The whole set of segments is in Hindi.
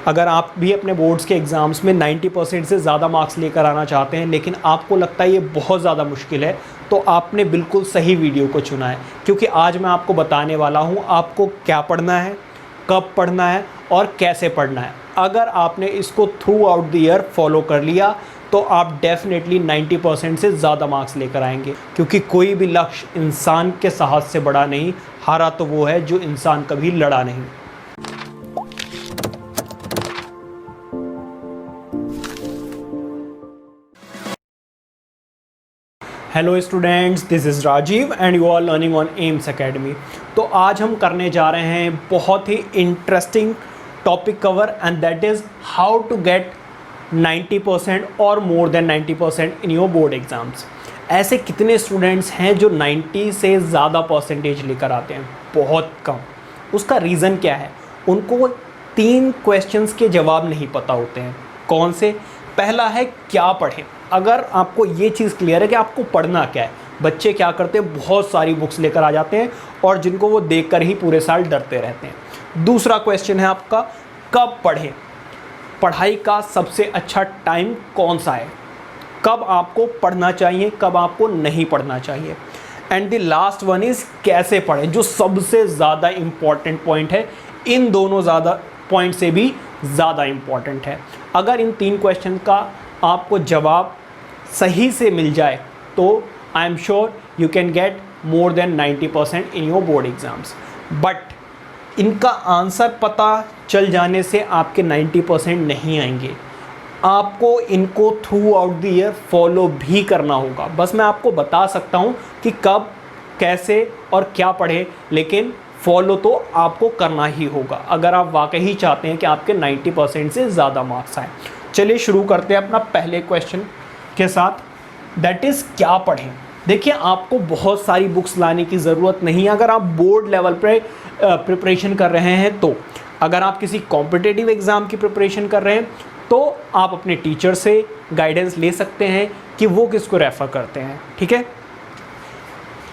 अगर आप भी अपने बोर्ड्स के एग्ज़ाम्स में 90% से ज़्यादा मार्क्स लेकर आना चाहते हैं, लेकिन आपको लगता है ये बहुत ज़्यादा मुश्किल है, तो आपने बिल्कुल सही वीडियो को चुना है, क्योंकि आज मैं आपको बताने वाला हूँ आपको क्या पढ़ना है, कब पढ़ना है और कैसे पढ़ना है। अगर आपने इसको through out the year follow कर लिया तो आप डेफिनेटली 90% से ज़्यादा मार्क्स लेकर आएंगे, क्योंकि कोई भी लक्ष्य इंसान के साहस से बड़ा नहीं, हारा तो वो है जो इंसान कभी लड़ा नहीं। Hello students, this is Rajiv and you are learning on Aims academy. तो आज हम करने जा रहे हैं बहुत ही interesting topic cover, and that is how to get 90% और more than 90% in your board exams. ऐसे कितने स्टूडेंट्स हैं जो 90 से ज़्यादा परसेंटेज लेकर आते हैं? बहुत कम। उसका रीज़न क्या है? उनको 3 क्वेश्चंस के जवाब नहीं पता होते हैं। कौन से? पहला है क्या पढ़ें। अगर आपको ये चीज़ क्लियर है कि आपको पढ़ना क्या है, बच्चे क्या करते हैं, बहुत सारी बुक्स लेकर आ जाते हैं और जिनको वो देखकर ही पूरे साल डरते रहते हैं। दूसरा क्वेश्चन है आपका कब पढ़ें। पढ़ाई का सबसे अच्छा टाइम कौन सा है, कब आपको पढ़ना चाहिए, कब आपको नहीं पढ़ना चाहिए। And the last one is कैसे पढ़ें, जो सबसे ज़्यादा इम्पॉर्टेंट पॉइंट है। इन दोनों ज़्यादा पॉइंट से भी ज़्यादा इम्पॉर्टेंट है। अगर इन 3 क्वेश्चन का आपको जवाब सही से मिल जाए तो I am sure you can get more than 90% in your board exams. But इनका आंसर पता चल जाने से आपके 90% नहीं आएंगे। आपको इनको through out the year follow भी करना होगा। बस मैं आपको बता सकता हूँ कि कब, कैसे और क्या पढ़ें, लेकिन फॉलो तो आपको करना ही होगा अगर आप वाकई चाहते हैं कि आपके 90% से ज़्यादा मार्क्स आए। चलिए शुरू करते हैं अपना पहले क्वेश्चन के साथ, दैट इज़ क्या पढ़ें। देखिए, आपको बहुत सारी बुक्स लाने की ज़रूरत नहीं है अगर आप बोर्ड लेवल पे प्रिपरेशन कर रहे हैं। तो अगर आप किसी कॉम्पिटिटिव एग्ज़ाम की प्रिपरेशन कर रहे हैं तो आप अपने टीचर से गाइडेंस ले सकते हैं कि वो किसको रेफ़र करते हैं। ठीक है,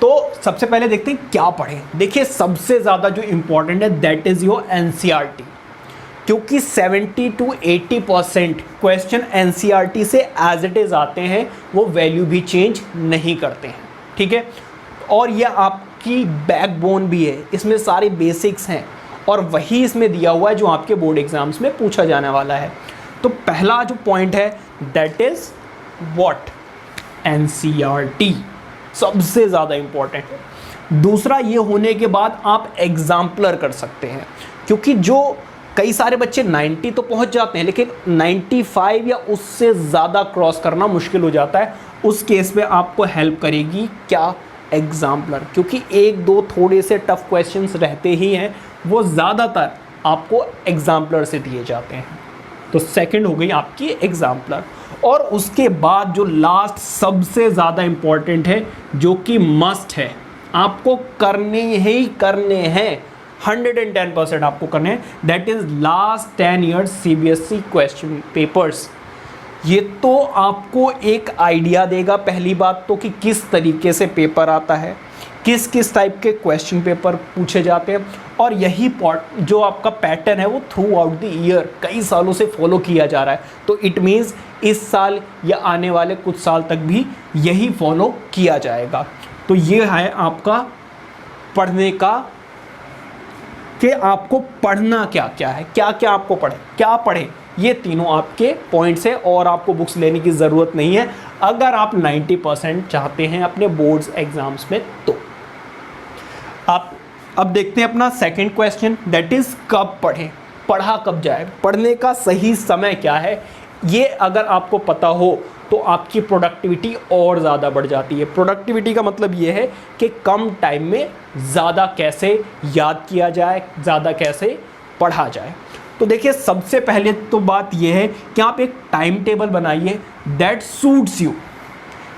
तो सबसे पहले देखते हैं क्या पढ़ें। देखिए, सबसे ज़्यादा जो इम्पोर्टेंट है दैट इज़ योर एनसीईआरटी, क्योंकि 70 to 80% क्वेश्चन एनसीईआरटी से एज इट इज़ आते हैं, वो वैल्यू भी चेंज नहीं करते हैं। ठीक है, और यह आपकी बैकबोन भी है, इसमें सारे बेसिक्स हैं और वही इसमें दिया हुआ है जो आपके बोर्ड एग्जाम्स में पूछा जाने वाला है। तो पहला जो पॉइंट है दैट इज़ व्हाट, एनसीईआरटी सबसे ज़्यादा इम्पॉर्टेंट है। दूसरा, ये होने के बाद आप एग्जाम्पलर कर सकते हैं, क्योंकि जो कई सारे बच्चे 90 तो पहुंच जाते हैं लेकिन 95 या उससे ज़्यादा क्रॉस करना मुश्किल हो जाता है। उस केस में आपको हेल्प करेगी क्या, एग्जाम्पलर, क्योंकि 1-2 थोड़े से टफ क्वेश्चंस रहते ही हैं, वो ज़्यादातर आपको एग्जाम्पलर से दिए जाते हैं। तो सेकंड हो गई आपकी एग्जाम्पलर। और उसके बाद जो लास्ट सबसे ज़्यादा इम्पॉर्टेंट है, जो कि मस्ट है, आपको करने ही करने हैं, 110% आपको करने हैं, that is last 10 years CBSE question papers. ये तो आपको एक आइडिया देगा पहली बात तो कि किस तरीके से पेपर आता है, किस किस टाइप के क्वेश्चन पेपर पूछे जाते हैं, और यही जो आपका पैटर्न है वो थ्रू आउट द ईयर कई सालों से फॉलो किया जा रहा है। तो इट मीन्स इस साल या आने वाले कुछ साल तक भी यही फॉलो किया जाएगा। तो ये है आपका पढ़ने का, कि आपको पढ़ना क्या क्या है, क्या क्या आपको क्या पढ़ें। ये तीनों आपके पॉइंट्स हैं और आपको बुक्स लेने की ज़रूरत नहीं है अगर आप 90% चाहते हैं अपने बोर्ड्स एग्ज़ाम्स में। तो आप अब देखते हैं अपना सेकंड क्वेश्चन, दैट इज़ कब पढ़ें, पढ़ा कब जाए, पढ़ने का सही समय क्या है। ये अगर आपको पता हो तो आपकी प्रोडक्टिविटी और ज़्यादा बढ़ जाती है। प्रोडक्टिविटी का मतलब ये है कि कम टाइम में ज़्यादा कैसे याद किया जाए, ज़्यादा कैसे पढ़ा जाए। तो देखिए, सबसे पहले तो बात ये है कि आप एक टाइम टेबल बनाइए दैट सूट्स यू।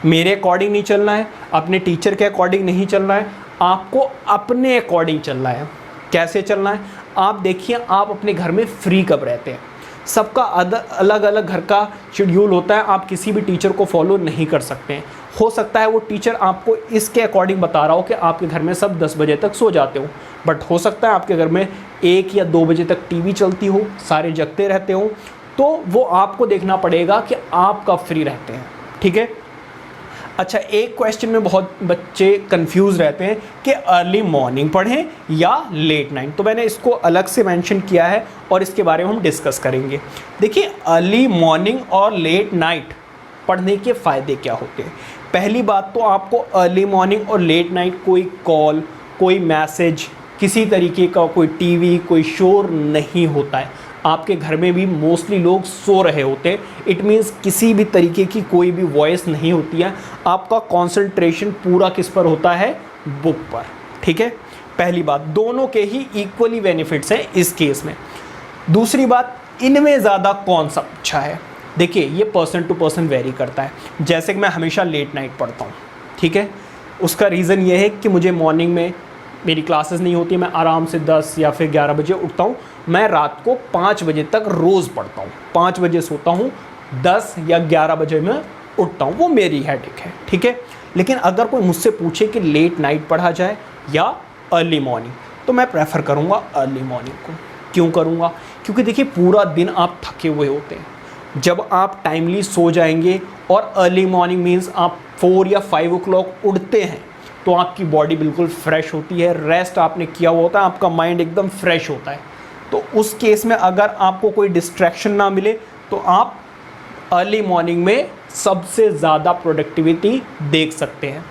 मेरे अकॉर्डिंग नहीं चलना है, अपने टीचर के अकॉर्डिंग नहीं चलना है, आपको अपने अकॉर्डिंग चलना है। कैसे चलना है? आप देखिए, आप अपने घर में फ्री कब रहते हैं। सबका अलग अलग घर का शेड्यूल होता है, आप किसी भी टीचर को फॉलो नहीं कर सकते हैं। हो सकता है वो टीचर आपको इसके अकॉर्डिंग बता रहा हो कि आपके घर में सब 10 बजे तक सो जाते हो, बट हो सकता है आपके घर में 1 या 2 बजे तक टीवी चलती हो, सारे जगते रहते हो, तो वो आपको देखना पड़ेगा कि आप कब फ्री रहते हैं। ठीक है। अच्छा, एक क्वेश्चन में बहुत बच्चे कंफ्यूज रहते हैं कि अर्ली मॉर्निंग पढ़ें या लेट नाइट, तो मैंने इसको अलग से मेंशन किया है और इसके बारे में हम डिस्कस करेंगे। देखिए, अर्ली मॉर्निंग और लेट नाइट पढ़ने के फ़ायदे क्या होते हैं। पहली बात तो आपको अर्ली मॉर्निंग और लेट नाइट कोई कॉल, कोई मैसेज, किसी तरीके का कोई टीवी, कोई शोर नहीं होता है। आपके घर में भी मोस्टली लोग सो रहे होते हैं। इट मीन्स किसी भी तरीके की कोई भी वॉइस नहीं होती है। आपका कंसंट्रेशन पूरा किस पर होता है, बुक पर। ठीक है, पहली बात, दोनों के ही इक्वली बेनिफिट्स हैं इस केस में। दूसरी बात, इनमें ज़्यादा कौन सा अच्छा है। देखिए, ये पर्सन टू पर्सन वेरी करता है। जैसे कि मैं हमेशा लेट नाइट पढ़ता हूँ, ठीक है, उसका रीज़न ये है कि मुझे मॉर्निंग में मेरी क्लासेस नहीं होती, मैं आराम से 10 या फिर 11 बजे उठता हूँ। मैं रात को 5 बजे तक रोज़ पढ़ता हूँ, 5 बजे सोता हूँ, 10 या 11 बजे मैं उठता हूँ, वो मेरी हैबिट है। ठीक है, लेकिन अगर कोई मुझसे पूछे कि लेट नाइट पढ़ा जाए या अर्ली मॉर्निंग, तो मैं प्रेफर करूँगा अर्ली मॉर्निंग को। क्यों करूँगा? क्योंकि देखिए, पूरा दिन आप थके हुए होते हैं। जब आप टाइमली सो जाएंगे और अर्ली मॉर्निंग मीन्स आप 4 या 5 ओ क्लॉक उठते हैं, तो आपकी बॉडी बिल्कुल फ्रेश होती है, रेस्ट आपने किया हुआ होता है, आपका माइंड एकदम फ्रेश होता है। तो उस केस में अगर आपको कोई डिस्ट्रैक्शन ना मिले, तो आप अर्ली मॉर्निंग में सबसे ज़्यादा प्रोडक्टिविटी देख सकते हैं।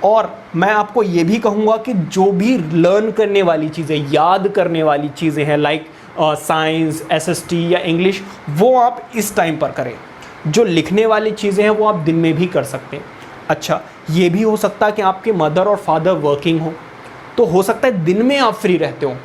और मैं आपको ये भी कहूँगा कि जो भी लर्न करने वाली चीज़ें, याद करने वाली चीज़ें हैं, लाइक साइंस, एसएसटी या इंग्लिश, वो आप इस टाइम पर करें। जो लिखने वाली चीज़ें हैं वो आप दिन में भी कर सकते हैं। अच्छा, ये भी हो सकता है कि आपके मदर और फादर वर्किंग हो, तो हो सकता है दिन में आप फ्री रहते हो।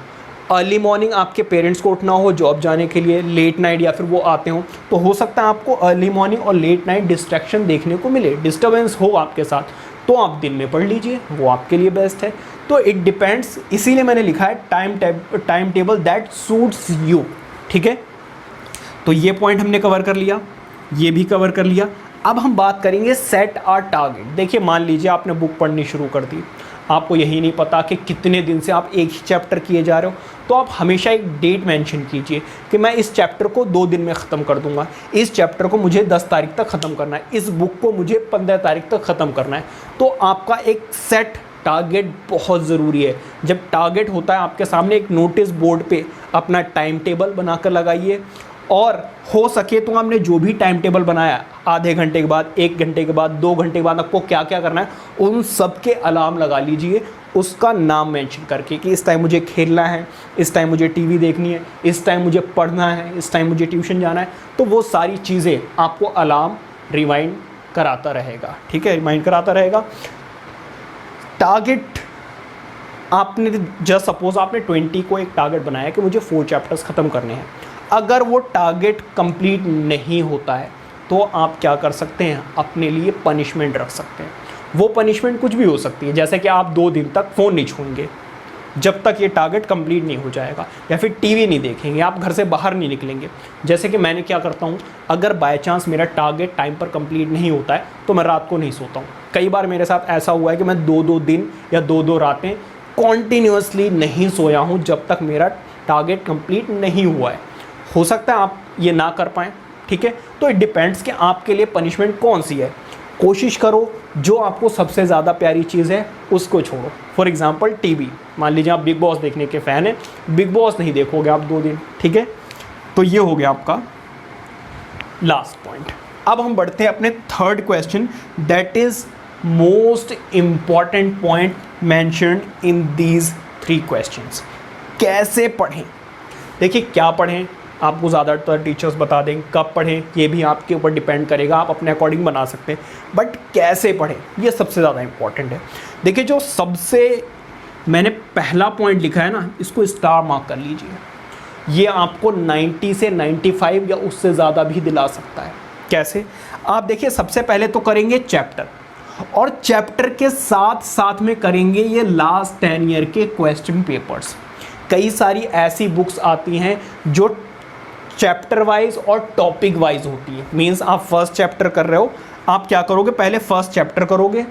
अर्ली मॉर्निंग आपके पेरेंट्स को उठना हो जॉब जाने के लिए, लेट नाइट या फिर वो आते हो, तो हो सकता है आपको अर्ली मॉर्निंग और लेट नाइट डिस्ट्रैक्शन देखने को मिले, डिस्टर्बेंस हो आपके साथ, तो आप दिन में पढ़ लीजिए, वो आपके लिए बेस्ट है। तो इट डिपेंड्स, इसीलिए मैंने लिखा है time table that suits you. ठीक है, तो ये पॉइंट हमने कवर कर लिया, ये भी कवर कर लिया। अब हम बात करेंगे सेट आर टारगेट। देखिए, मान लीजिए आपने बुक पढ़नी शुरू कर दी, आपको यही नहीं पता कि कितने दिन से आप एक ही चैप्टर किए जा रहे हो, तो आप हमेशा एक डेट मेंशन कीजिए कि मैं इस चैप्टर को 2 दिन में ख़त्म कर दूंगा, इस चैप्टर को मुझे 10 तारीख तक ख़त्म करना है, इस बुक को मुझे 15 तारीख तक ख़त्म करना है। तो आपका एक सेट टारगेट बहुत ज़रूरी है। जब टारगेट होता है आपके सामने, एक नोटिस बोर्ड पे अपना टाइम टेबल बनाकर लगाइए, और हो सके तो आपने जो भी टाइम टेबल बनाया, आधे घंटे के बाद, 1 घंटे के बाद, 2 घंटे के बाद आपको क्या क्या करना है, उन सब के अलार्म लगा लीजिए, उसका नाम मेंशन करके कि इस टाइम मुझे खेलना है, इस टाइम मुझे टीवी देखनी है, इस टाइम मुझे पढ़ना है, इस टाइम मुझे ट्यूशन जाना है। तो वो सारी चीज़ें आपको अलार्म रिमाइंड कराता रहेगा। ठीक है, रिमाइंड कराता रहेगा। टारगेट आपने जस्ट सपोज आपने 20 को एक टारगेट बनाया कि मुझे 4 चैप्टर्स ख़त्म करने हैं। अगर वो टारगेट कंप्लीट नहीं होता है, तो आप क्या कर सकते हैं, अपने लिए पनिशमेंट रख सकते हैं। वो पनिशमेंट कुछ भी हो सकती है, जैसे कि आप 2 दिन तक फ़ोन नहीं छूएंगे जब तक ये टारगेट कंप्लीट नहीं हो जाएगा, या फिर टीवी नहीं देखेंगे, आप घर से बाहर नहीं निकलेंगे। जैसे कि मैंने क्या करता हूँ, अगर बाय चांस मेरा टारगेट टाइम पर कंप्लीट नहीं होता है, तो मैं रात को नहीं सोता हूँ। कई बार मेरे साथ ऐसा हुआ है कि मैं 2-2 दिन या 2-2 रातें कॉन्टीन्यूसली नहीं सोया हूँ जब तक मेरा टारगेट कंप्लीट नहीं हुआ है। हो सकता है आप ये ना कर पाएँ। ठीक है, तो इट डिपेंड्स कि आपके लिए पनिशमेंट कौन सी है। कोशिश करो जो आपको सबसे ज़्यादा प्यारी चीज़ है उसको छोड़ो। फॉर एग्जांपल टीवी, मान लीजिए आप बिग बॉस देखने के फ़ैन हैं, बिग बॉस नहीं देखोगे आप 2 दिन। ठीक है, तो ये हो गया आपका लास्ट पॉइंट। अब हम बढ़ते हैं अपने third question, that is most important point mentioned in these 3 questions. कैसे पढ़ें? देखिए, क्या पढ़ें आपको ज़्यादातर टीचर्स बता दें, कब पढ़ें ये भी आपके ऊपर डिपेंड करेगा, आप अपने अकॉर्डिंग बना सकते हैं, बट कैसे पढ़ें ये सबसे ज़्यादा इम्पॉर्टेंट है। देखिए, जो सबसे मैंने पहला पॉइंट लिखा है ना, इसको स्टार मार्क कर लीजिए। ये आपको 90 से 95 या उससे ज़्यादा भी दिला सकता है। कैसे? आप देखिए, सबसे पहले तो करेंगे चैप्टर, और चैप्टर के साथ साथ में करेंगे ये लास्ट 10 ईयर के क्वेश्चन पेपर्स। कई सारी ऐसी बुक्स आती हैं जो चैप्टर वाइज और टॉपिक वाइज होती है। मींस आप फर्स्ट चैप्टर कर रहे हो, आप क्या करोगे, पहले फर्स्ट चैप्टर करोगे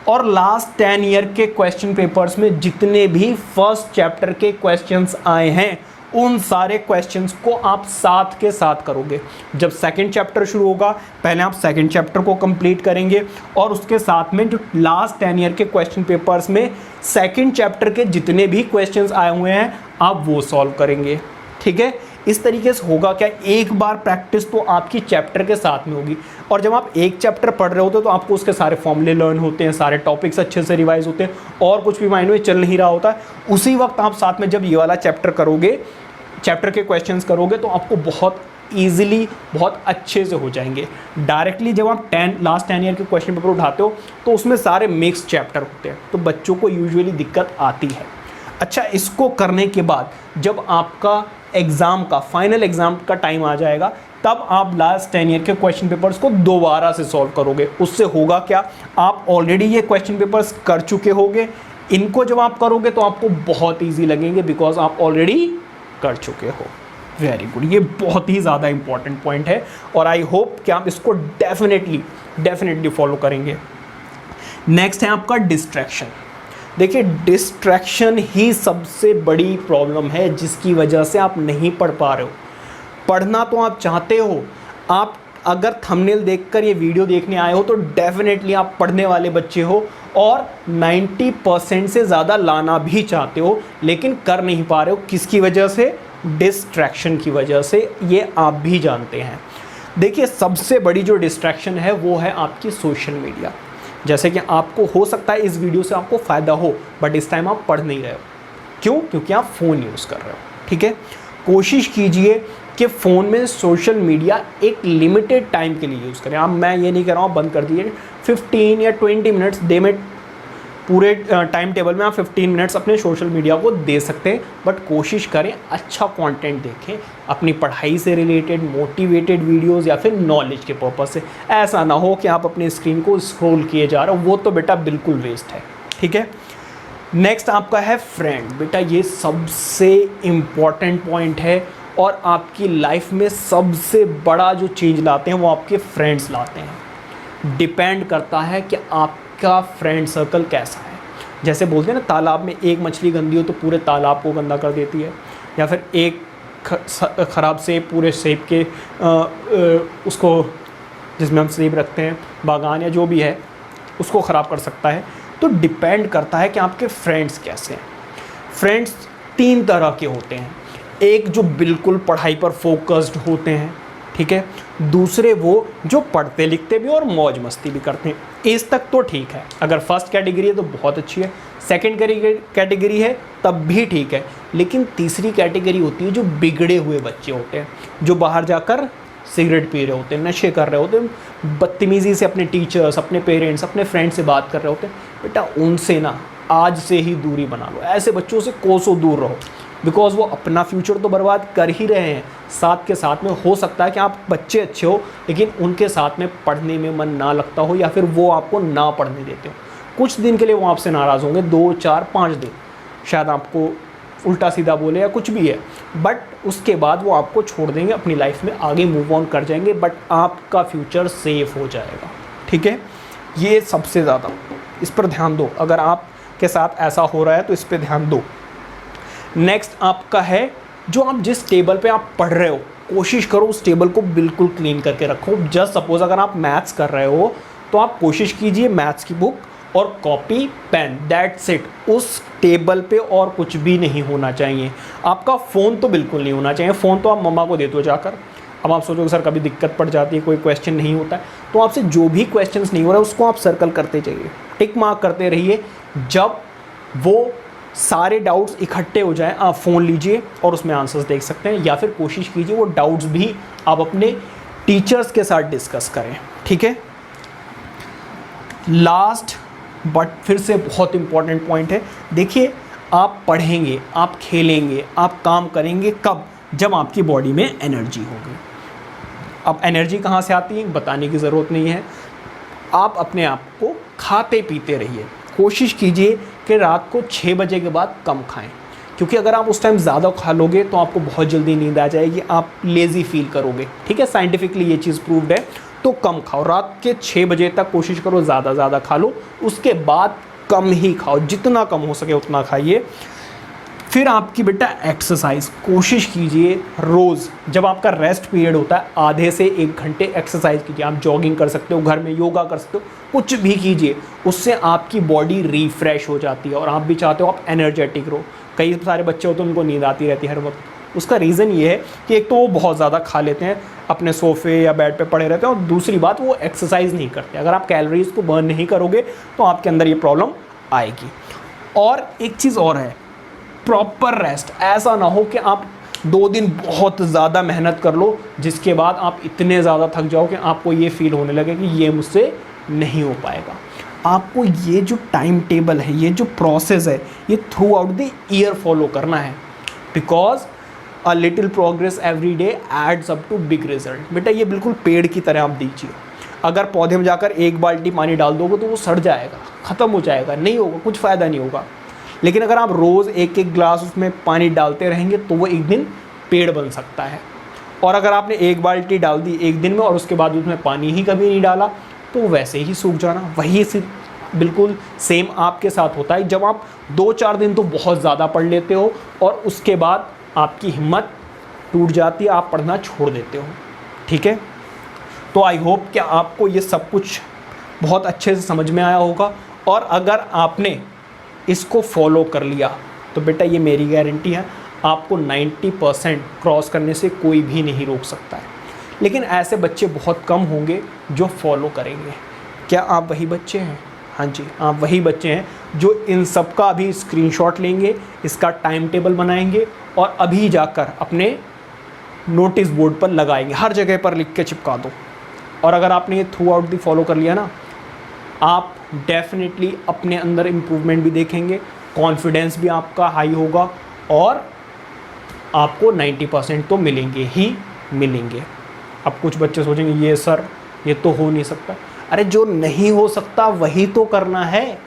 और लास्ट 10 ईयर के क्वेश्चन पेपर्स में जितने भी फर्स्ट चैप्टर के क्वेश्चंस आए हैं उन सारे क्वेश्चंस को आप साथ के साथ करोगे। जब सेकंड चैप्टर शुरू होगा पहले आप सेकंड चैप्टर को कंप्लीट करेंगे और उसके साथ में जो लास्ट 10 ईयर के क्वेश्चन पेपर्स में सेकंड चैप्टर के जितने भी क्वेश्चंस आए हुए हैं आप वो सॉल्व करेंगे। ठीक है, इस तरीके से होगा क्या, एक बार प्रैक्टिस तो आपकी चैप्टर के साथ में होगी और जब आप एक चैप्टर पढ़ रहे होते हो तो आपको उसके सारे फॉर्मूले लर्न होते हैं, सारे टॉपिक्स अच्छे से रिवाइज होते हैं और कुछ भी माइंड में चल नहीं रहा होता। उसी वक्त आप साथ में जब ये वाला चैप्टर करोगे, चैप्टर के क्वेश्चंस करोगे तो आपको बहुत ईजिली बहुत अच्छे से हो जाएंगे। डायरेक्टली जब आप लास्ट 10 ईयर के क्वेश्चन पेपर उठाते हो तो उसमें सारे मिक्स चैप्टर होते हैं तो बच्चों को यूजुअली दिक्कत आती है। अच्छा, इसको करने के बाद जब आपका एग्ज़ाम का फाइनल एग्ज़ाम का टाइम आ जाएगा तब आप लास्ट 10 ईयर के क्वेश्चन पेपर्स को दोबारा से सॉल्व करोगे। उससे होगा क्या, आप ऑलरेडी ये क्वेश्चन पेपर्स कर चुके होगे, इनको जब आप करोगे तो आपको बहुत ईजी लगेंगे बिकॉज आप ऑलरेडी कर चुके हो। वेरी गुड, ये बहुत ही ज़्यादा इंपॉर्टेंट पॉइंट है और आई होप कि आप इसको डेफिनेटली फॉलो करेंगे। नेक्स्ट है आपका डिस्ट्रैक्शन। देखिए, डिस्ट्रैक्शन ही सबसे बड़ी प्रॉब्लम है जिसकी वजह से आप नहीं पढ़ पा रहे हो। पढ़ना तो आप चाहते हो, आप अगर थंबनेल देखकर ये वीडियो देखने आए हो तो डेफिनेटली आप पढ़ने वाले बच्चे हो और 90% से ज़्यादा लाना भी चाहते हो लेकिन कर नहीं पा रहे हो। किसकी वजह से? डिस्ट्रैक्शन की वजह से, ये आप भी जानते हैं। देखिए, सबसे बड़ी जो डिस्ट्रैक्शन है वो है आपकी सोशल मीडिया। जैसे कि आपको हो सकता है इस वीडियो से आपको फ़ायदा हो बट इस टाइम आप पढ़ नहीं रहे हो। क्यों? क्योंकि आप फ़ोन यूज़ कर रहे हो। ठीक है, कोशिश कीजिए कि फ़ोन में सोशल मीडिया एक लिमिटेड टाइम के लिए यूज़ करें। आप, मैं ये नहीं कह रहा हूँ बंद कर दीजिए, 15 या 20 मिनट्स डे में, पूरे टाइम टेबल में आप 15 मिनट्स अपने सोशल मीडिया को दे सकते हैं बट कोशिश करें अच्छा कंटेंट देखें, अपनी पढ़ाई से रिलेटेड मोटिवेटेड वीडियोस या फिर नॉलेज के पर्पज़ से। ऐसा ना हो कि आप अपनी स्क्रीन को स्क्रॉल किए जा रहे हो, वो तो बेटा बिल्कुल वेस्ट है। ठीक है, नेक्स्ट आपका है फ्रेंड। बेटा ये सबसे इम्पॉर्टेंट पॉइंट है और आपकी लाइफ में सबसे बड़ा जो चेंज लाते हैं वो आपके फ्रेंड्स लाते हैं। डिपेंड करता है कि आपका फ्रेंड सर्कल कैसा है। जैसे बोलते हैं ना, तालाब में एक मछली गंदी हो तो पूरे तालाब को गंदा कर देती है, या फिर एक ख़राब सेब पूरे सेब के उसको, जिसमें हम सेब रखते हैं, बागान या जो भी है, उसको ख़राब कर सकता है। तो डिपेंड करता है कि आपके फ्रेंड्स कैसे हैं। फ्रेंड्स 3 तरह के होते हैं। एक जो बिल्कुल पढ़ाई पर फोकस्ड होते हैं, ठीक है, दूसरे वो जो पढ़ते लिखते भी और मौज मस्ती भी करते हैं। इस तक तो ठीक है, अगर फर्स्ट कैटेगरी है तो बहुत अच्छी है, सेकंड कैटेगरी है तब भी ठीक है, लेकिन तीसरी कैटेगरी होती है जो बिगड़े हुए बच्चे होते हैं, जो बाहर जाकर सिगरेट पी रहे होते हैं, नशे कर रहे होते हैं, बदतमीज़ी से अपने टीचर्स, अपने पेरेंट्स, अपने फ्रेंड्स से बात कर रहे होते हैं। बेटा उनसे ना आज से ही दूरी बना लो, ऐसे बच्चों से कोसों दूर रहो, बिकॉज वो अपना फ्यूचर तो बर्बाद कर ही रहे हैं, साथ के साथ में हो सकता है कि आप बच्चे अच्छे हो लेकिन उनके साथ में पढ़ने में मन ना लगता हो या फिर वो आपको ना पढ़ने देते हो। कुछ दिन के लिए वो आपसे नाराज़ होंगे, 2, 4, 5 दिन, शायद आपको उल्टा सीधा बोले या कुछ भी है, बट उसके बाद वो आपको छोड़ देंगे, अपनी लाइफ में आगे मूव ऑन कर जाएंगे, बट आपका फ्यूचर सेफ हो जाएगा। ठीक है, ये सबसे ज़्यादा इस पर ध्यान दो। अगर आपके साथ ऐसा हो रहा है तो इस पर ध्यान दो। नेक्स्ट आपका है, जो आप जिस टेबल पे आप पढ़ रहे हो कोशिश करो उस टेबल को बिल्कुल क्लीन करके रखो। जस्ट सपोज अगर आप मैथ्स कर रहे हो तो आप कोशिश कीजिए मैथ्स की बुक और कॉपी पेन, दैट्स इट, उस टेबल पे और कुछ भी नहीं होना चाहिए। आपका फ़ोन तो बिल्कुल नहीं होना चाहिए, फ़ोन तो आप मम्मा को दे दो जाकर। अब आप सोचोगे सर कभी दिक्कत पड़ जाती है, कोई क्वेश्चन नहीं होता है, तो आपसे जो भी क्वेश्चंस नहीं हो रहा है उसको आप सर्कल करते जाइए, टिक मार्क करते रहिए। जब वो सारे डाउट्स इकट्ठे हो जाएं आप फ़ोन लीजिए और उसमें आंसर्स देख सकते हैं, या फिर कोशिश कीजिए वो डाउट्स भी आप अपने टीचर्स के साथ डिस्कस करें। ठीक है, लास्ट बट फिर से बहुत इंपॉर्टेंट पॉइंट है, देखिए आप पढ़ेंगे, आप खेलेंगे, आप काम करेंगे कब? जब आपकी बॉडी में एनर्जी होगी। अब एनर्जी कहाँ से आती है बताने की ज़रूरत नहीं है, आप अपने आप को खाते पीते रहिए। कोशिश कीजिए कि रात को 6 बजे के बाद कम खाएं, क्योंकि अगर आप उस टाइम ज़्यादा खा लोगे तो आपको बहुत जल्दी नींद आ जाएगी, आप लेज़ी फील करोगे। ठीक है, साइंटिफिकली ये चीज़ प्रूव्ड है। तो कम खाओ। रात के 6 बजे तक कोशिश करो ज़्यादा खा लो, उसके बाद कम ही खाओ, जितना कम हो सके उतना खाइए। फिर आपकी बेटा एक्सरसाइज कोशिश कीजिए रोज़, जब आपका रेस्ट पीरियड होता है आधे से 1 घंटे एक्सरसाइज कीजिए। आप जॉगिंग कर सकते हो, घर में योगा कर सकते हो, कुछ भी कीजिए, उससे आपकी बॉडी रिफ्रेश हो जाती है और आप भी चाहते हो आप एनर्जेटिक रहो। कई सारे बच्चे होते हैं उनको नींद आती रहती है हर वक्त। उसका रीज़न ये है कि एक तो वो बहुत ज़्यादा खा लेते हैं, अपने सोफ़े या बेड पे पड़े रहते हैं, और दूसरी बात वो एक्सरसाइज नहीं करते। अगर आप कैलोरीज को बर्न नहीं करोगे तो आपके अंदर ये प्रॉब्लम आएगी। और एक चीज़ और है, प्रॉपर रेस्ट। ऐसा ना हो कि आप 2 दिन बहुत ज़्यादा मेहनत कर लो, जिसके बाद आप इतने ज़्यादा थक जाओ कि आपको ये फील होने लगे कि ये मुझसे नहीं हो पाएगा। आपको ये जो टाइम टेबल है, ये जो प्रोसेस है, ये throughout the year follow करना है, because a little progress every day adds up to big result. बेटा ये बिल्कुल पेड़ की तरह आप दीजिए। अगर पौधे में जाकर 1 बाल्टी पानी डाल दोगे तो वो सड़ जाएगा, ख़त्म हो जाएगा, नहीं होगा, कुछ फ़ायदा नहीं होगा। लेकिन अगर आप रोज़ 1-1 ग्लास उसमें पानी डालते रहेंगे तो वो एक दिन पेड़ बन सकता है। और अगर आपने 1 बाल्टी डाल दी 1 दिन में और उसके बाद उसमें पानी ही कभी नहीं डाला तो वैसे ही सूख जाना। वही बिल्कुल सेम आपके साथ होता है जब आप 2-4 दिन तो बहुत ज़्यादा पढ़ लेते हो और उसके बाद आपकी हिम्मत टूट जाती है, आप पढ़ना छोड़ देते हो। ठीक है, तो आई होप कि आपको ये सब कुछ बहुत अच्छे से समझ में आया होगा। और अगर आपने इसको फॉलो कर लिया तो बेटा ये मेरी गारंटी है, आपको 90% क्रॉस करने से कोई भी नहीं रोक सकता है। लेकिन ऐसे बच्चे बहुत कम होंगे जो फॉलो करेंगे। क्या आप वही बच्चे हैं? हाँ जी, आप वही बच्चे हैं जो इन सब का अभी स्क्रीनशॉट लेंगे, इसका टाइम टेबल बनाएंगे और अभी जाकर अपने नोटिस बोर्ड पर लगाएंगे, हर जगह पर लिख के चिपका दो। और अगर आपने ये थ्रू आउट दी फॉलो कर लिया ना, आप डेफिनेटली अपने अंदर इम्प्रूवमेंट भी देखेंगे, कॉन्फिडेंस भी आपका हाई होगा और आपको 90% तो मिलेंगे ही मिलेंगे। अब कुछ बच्चे सोचेंगे ये सर ये तो हो नहीं सकता। अरे जो नहीं हो सकता वही तो करना है।